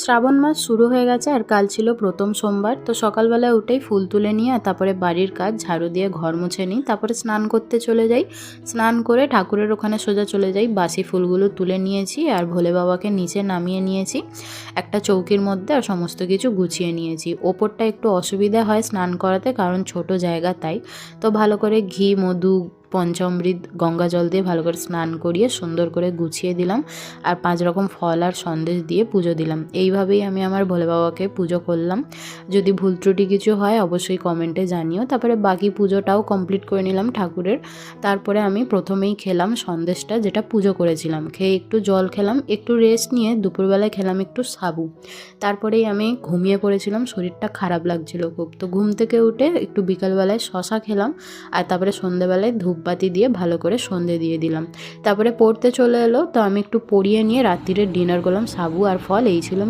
শ্রাবণ মাস শুরু হয়ে গেছে আর কাল ছিল প্রথম সোমবার। তো সকালবেলায় উঠেই ফুল তুলে নিয়ে আর তারপরে বাড়ির কাজ ঝাড়ু দিয়ে ঘর মুছে নিই, তারপরে স্নান করতে চলে যাই। স্নান করে ঠাকুরের ওখানে সোজা চলে যাই। বাসি ফুলগুলো তুলে নিয়েছি আর ভোলে বাবাকে নিচে নামিয়ে নিয়েছি একটা চৌকির মধ্যে, আর সমস্ত কিছু গুছিয়ে নিয়েছি। ওপরটা একটু অসুবিধা হয় স্নান করাতে, কারণ ছোট জায়গা তাই। তো ভালো করে ঘি, মধু, পঞ্চামৃত, গঙ্গা জল দিয়ে ভালো করে স্নান করিয়ে সুন্দর করে গুছিয়ে দিলাম, আর 5 রকম ফল আর সন্দেশ দিয়ে পুজো দিলাম। এইভাবেই আমি আমার ভোলে বাবাকে পুজো করলাম। যদি ভুল ত্রুটি কিছু হয় অবশ্যই কমেন্টে জানিও। তারপরে বাকি পুজোটাও কমপ্লিট করে নিলাম ঠাকুরের। তারপরে আমি প্রথমেই খেলাম সন্দেশটা, যেটা পুজো করেছিলাম। খেয়ে একটু জল খেলাম, একটু রেস্ট নিয়ে দুপুরবেলায় খেলাম একটু সাবু। তারপরেই আমি ঘুমিয়ে পড়েছিলাম, শরীরটা খারাপ লাগছিল খুব। তো ঘুম থেকে উঠে একটু বিকালবেলায় শশা খেলাম, আর তারপরে সন্ধ্যেবেলায় ধূপবাতি দিয়ে ভালো করে সন্ধে দিয়ে দিলাম। তারপরে পড়তে চলে এলো, তো আমি একটু পড়িয়ে নিয়ে রাত্রিরে ডিনার করলাম। সাবু আর ফল এই ছিল